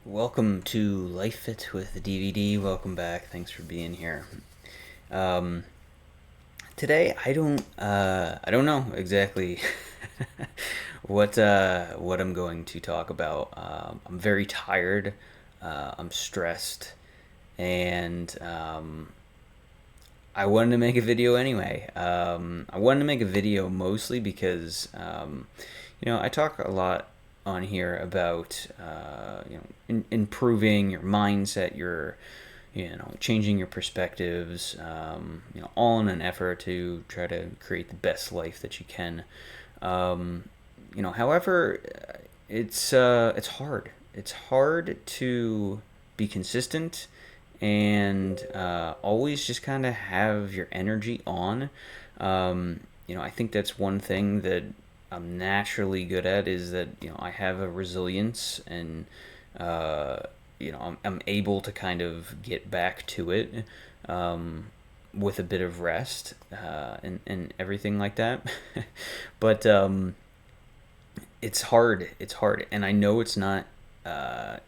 Welcome to Life Fit with the DVD. Welcome back. Thanks for being here. Um, Today, I don't know exactly what I'm going to talk about. I'm very tired. I'm stressed, and I wanted to make a video anyway. I wanted to make a video mostly because I talk a lot on here about improving your mindset, your changing your perspectives, all in an effort to try to create the best life that you can. However, it's hard. It's hard to be consistent and always just kind of have your energy on. I think that's one thing that I'm naturally good at is that I have a resilience and uh, I'm able to kind of get back to it with a bit of rest and everything like that. But it's hard. It's hard, and I know it's not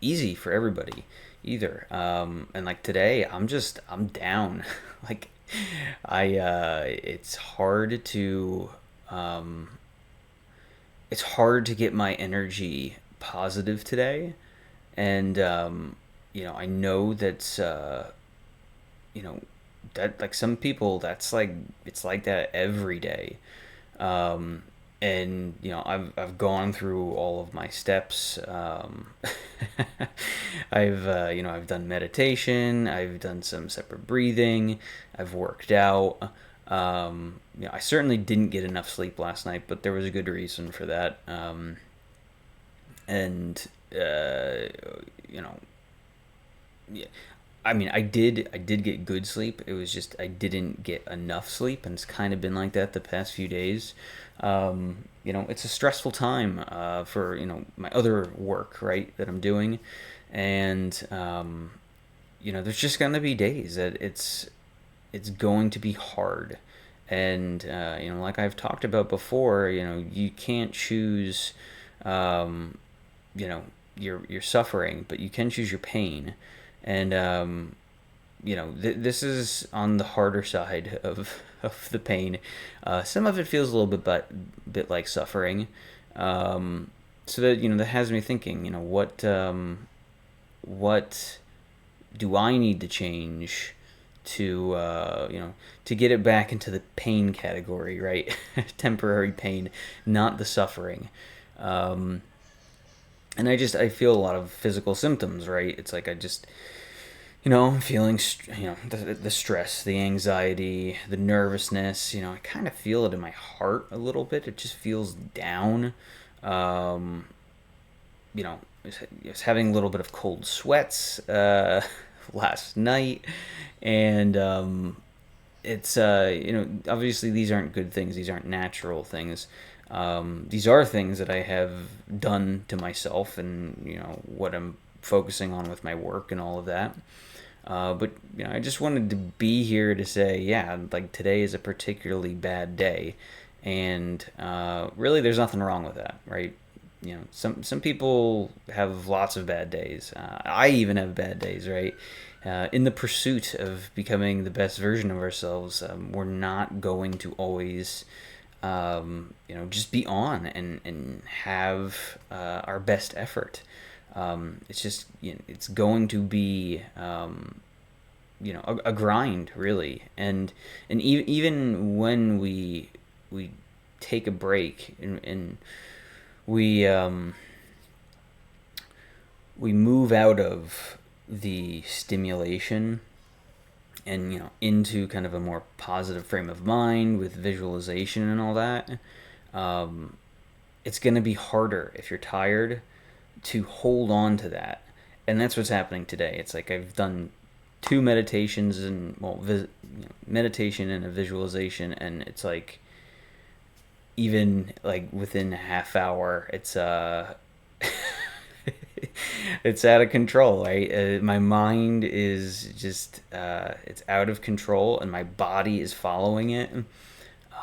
easy for everybody either. And like today, I'm down. like it's hard to um, it's hard to get my energy positive today, and I know that's you know that like some people that's like it's like that every day. um, and I've gone through all of my steps. I've done meditation. I've done some separate breathing. I've worked out. I certainly didn't get enough sleep last night, but there was a good reason for that. And you know, yeah, I mean, I did get good sleep. It was just I didn't get enough sleep, and it's kind of been like that the past few days. It's a stressful time for my other work, right, that I'm doing, and there's just gonna be days that it's going to be hard, and like I've talked about before, you can't choose, um, you know, your suffering, but you can choose your pain, and this is on the harder side of the pain. Some of it feels a little bit like suffering. So that has me thinking. What do I need to change to to get it back into the pain category, right? Temporary pain, not the suffering. Um, and I feel a lot of physical symptoms, right? It's like I just feeling the stress, the anxiety, the nervousness. I kind of feel it in my heart a little bit. It just feels down. Um, I was having a little bit of cold sweats last night, and it's obviously these aren't good things. These aren't natural things. These are things that I have done to myself, and what I'm focusing on with my work and all of that. But I just wanted to be here to say, yeah, like today is a particularly bad day, and really, there's nothing wrong with that, right? Some people have lots of bad days. I even have bad days, right? In the pursuit of becoming the best version of ourselves, we're not going to always, just be on and have our best effort. It's just it's going to be a grind really, and even when we take a break and we we move out of the stimulation and into kind of a more positive frame of mind with visualization and all that. um, it's going to be harder if you're tired to hold on to that. And that's what's happening today. It's like I've done two meditations and meditation and a visualization, and it's like even like within a half hour, it's it's out of control. Right, my mind is just it's out of control, and my body is following it.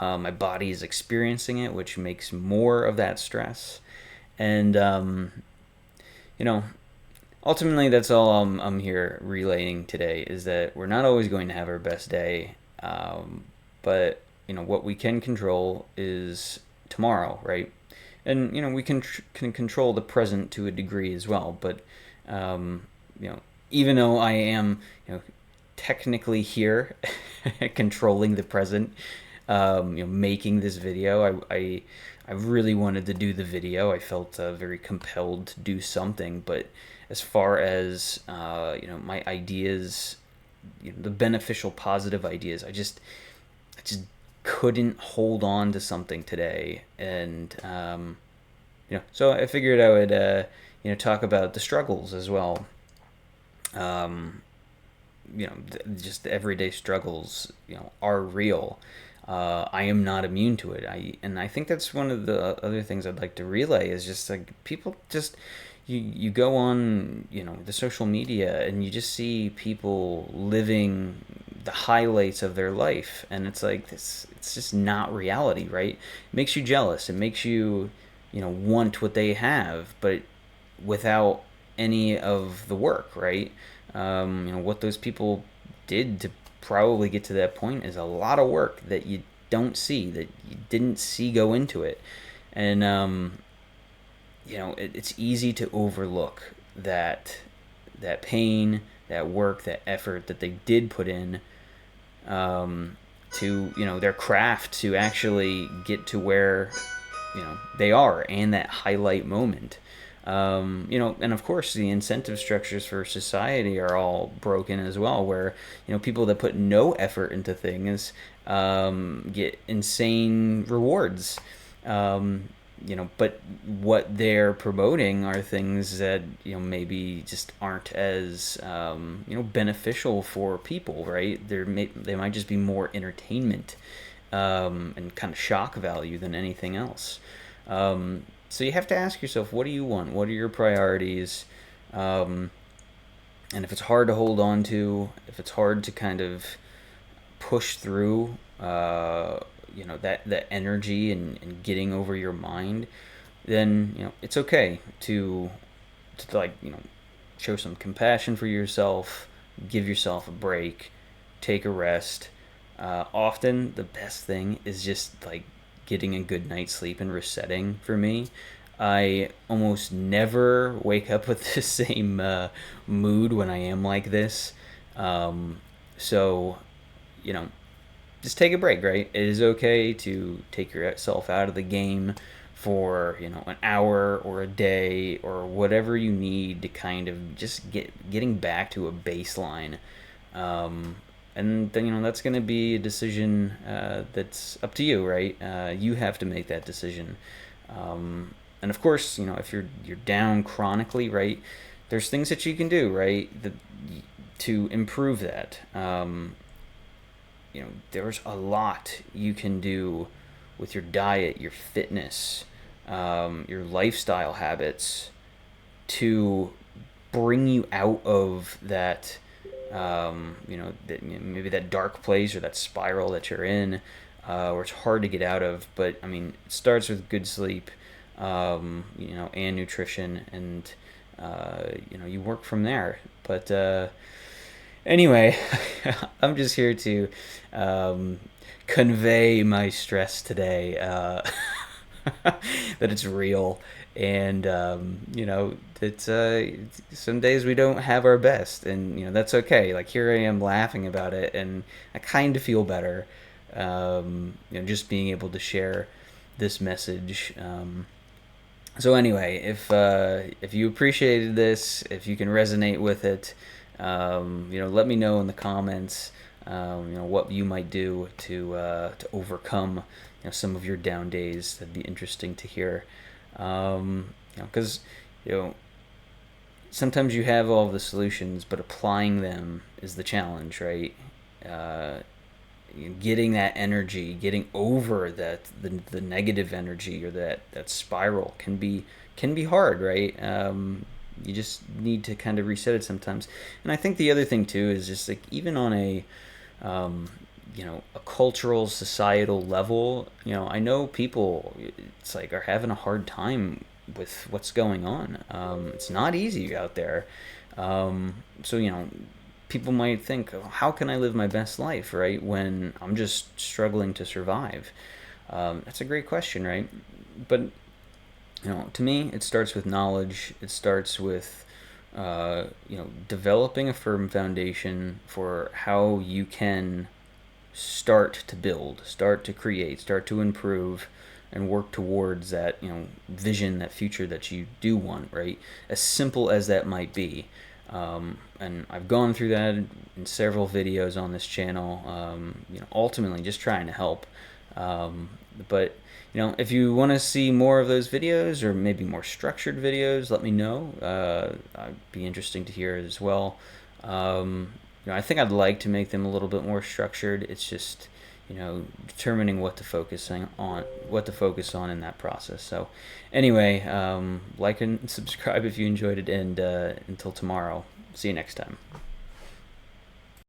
My body is experiencing it, which makes more of that stress, and you know ultimately, that's all I'm here relaying today, is that we're not always going to have our best day, but what we can control is tomorrow, right? And we can control the present to a degree as well, but um, you know even though I am technically here controlling the present, making this video, I really wanted to do the video. I felt very compelled to do something, but as far as my ideas, the beneficial, positive ideas, I just couldn't hold on to something today, and so I figured I would talk about the struggles as well. Um, just the everyday struggles, are real. I am not immune to it. I think that's one of the other things I'd like to relay is just like people just you go on the social media and you just see people living the highlights of their life, and it's like this. It's just not reality, right? It makes you jealous. It makes you want what they have, but without any of the work, right? What those people did to probably get to that point is a lot of work that you don't see, that you didn't see go into it. And it's easy to overlook that pain, that work, that effort that they did put in, to their craft to actually get to where they are, and that highlight moment. And of course, the incentive structures for society are all broken as well, where people that put no effort into things get insane rewards. But what they're promoting are things that maybe just aren't as beneficial for people, right? They might just be more entertainment, and kind of shock value than anything else. So you have to ask yourself, what do you want? What are your priorities? Um, and if it's hard to hold on to, if it's hard to kind of push through, that energy and getting over your mind, then it's okay to like show some compassion for yourself, give yourself a break, take a rest. Often the best thing is just like getting a good night's sleep and resetting for me. I almost never wake up with the same mood when I am like this. So, you know, just take a break, right? It is okay to take yourself out of the game for, an hour or a day or whatever you need to kind of just getting back to a baseline. Um, and then that's going to be a decision that's up to you, right? You have to make that decision. And of course, if you're down chronically, right, there's things that you can do, right, to improve that. There's a lot you can do with your diet, your fitness, your lifestyle habits to bring you out of that, maybe that dark place or that spiral that you're in, where it's hard to get out of. But I mean, it starts with good sleep, and nutrition, and you work from there. But anyway, I'm just here to convey my stress today, that it's real, and it's some days we don't have our best, and that's okay. Like, here I am laughing about it, and I kind of feel better, just being able to share this message. So anyway, if you appreciated this, if you can resonate with it, let me know in the comments, what you might do to overcome some of your down days. That'd be interesting to hear. Because sometimes you have all the solutions, but applying them is the challenge, right? Uh, Getting that energy, getting over the negative energy, or that spiral can be hard, right? You just need to kind of reset it sometimes. And I think the other thing too is just like, even on um, a cultural, societal level, I know people, it's like, are having a hard time, with what's going on. It's not easy out there. So, people might think, "Oh, how can I live my best life, right, when I'm just struggling to survive?" That's a great question, right? But, to me, it starts with knowledge. It starts with, developing a firm foundation for how you can start to build, start to create, start to improve, and work towards that, vision, that future that you do want, right? As simple as that might be. And I've gone through that in several videos on this channel, ultimately just trying to help. But, if you want to see more of those videos, or maybe more structured videos, let me know. I'd be interesting to hear as well. I think I'd like to make them a little bit more structured. It's just, determining what to focus on in that process. So, anyway, like and subscribe if you enjoyed it, and until tomorrow, see you next time.